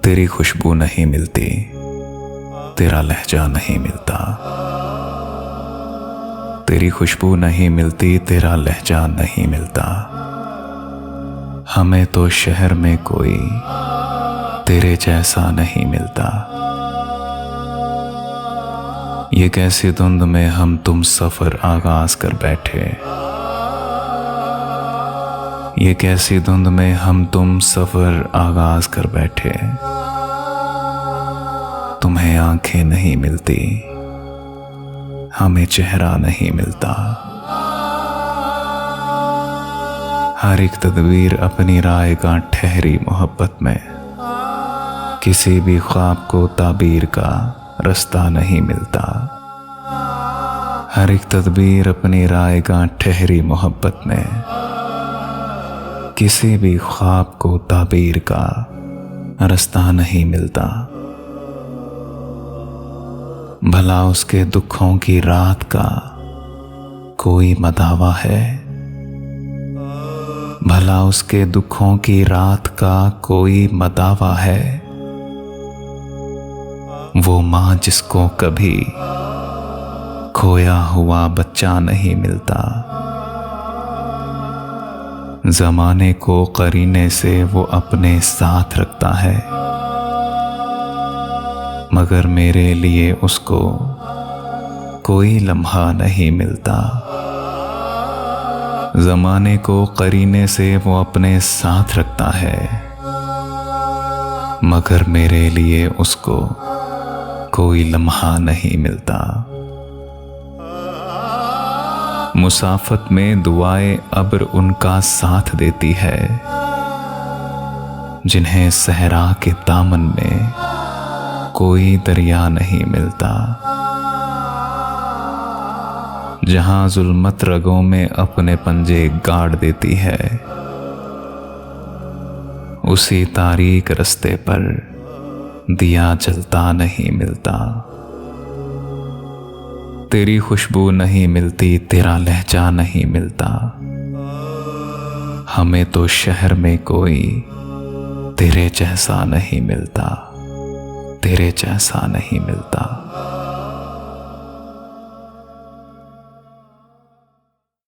तेरी खुशबू नहीं मिलती, तेरा लहजा नहीं मिलता। तेरी खुशबू नहीं मिलती, तेरा लहजा नहीं मिलता। हमें तो शहर में कोई तेरे जैसा नहीं मिलता। ये कैसी धुंध में हम तुम सफर आगाज कर बैठे। ये कैसी धुंध में हम तुम सफर आगाज कर बैठे। तुम्हें आंखें नहीं मिलती, हमें चेहरा नहीं मिलता। हर एक तदबीर अपनी राय का ठहरी मोहब्बत में। किसी भी ख्वाब को ताबीर का रास्ता नहीं मिलता। हर एक तदबीर अपनी राय का ठहरी मोहब्बत में। किसी भी ख्वाब को ताबीर का रास्ता नहीं मिलता। भला उसके दुखों की रात का कोई मदावा है। भला उसके दुखों की रात का कोई मदावा है। वो माँ जिसको कभी खोया हुआ बच्चा नहीं मिलता। जमाने को करीने से वो अपने साथ रखता है, मगर मेरे लिए उसको कोई लम्हा नहीं मिलता। जमाने को करीने से वो अपने साथ रखता है, मगर मेरे लिए उसको कोई लम्हा नहीं मिलता। मुसाफत में दुआएं अब्र उनका साथ देती है, जिन्हें सहरा के दामन में कोई दरिया नहीं मिलता। जहां जुल्मत रगों में अपने पंजे गाड़ देती है, उसी तारीक रास्ते पर दिया जलता नहीं मिलता। तेरी खुशबू नहीं मिलती, तेरा लहजा नहीं मिलता। हमें तो शहर में कोई तेरे जैसा नहीं मिलता, तेरे जैसा नहीं मिलता।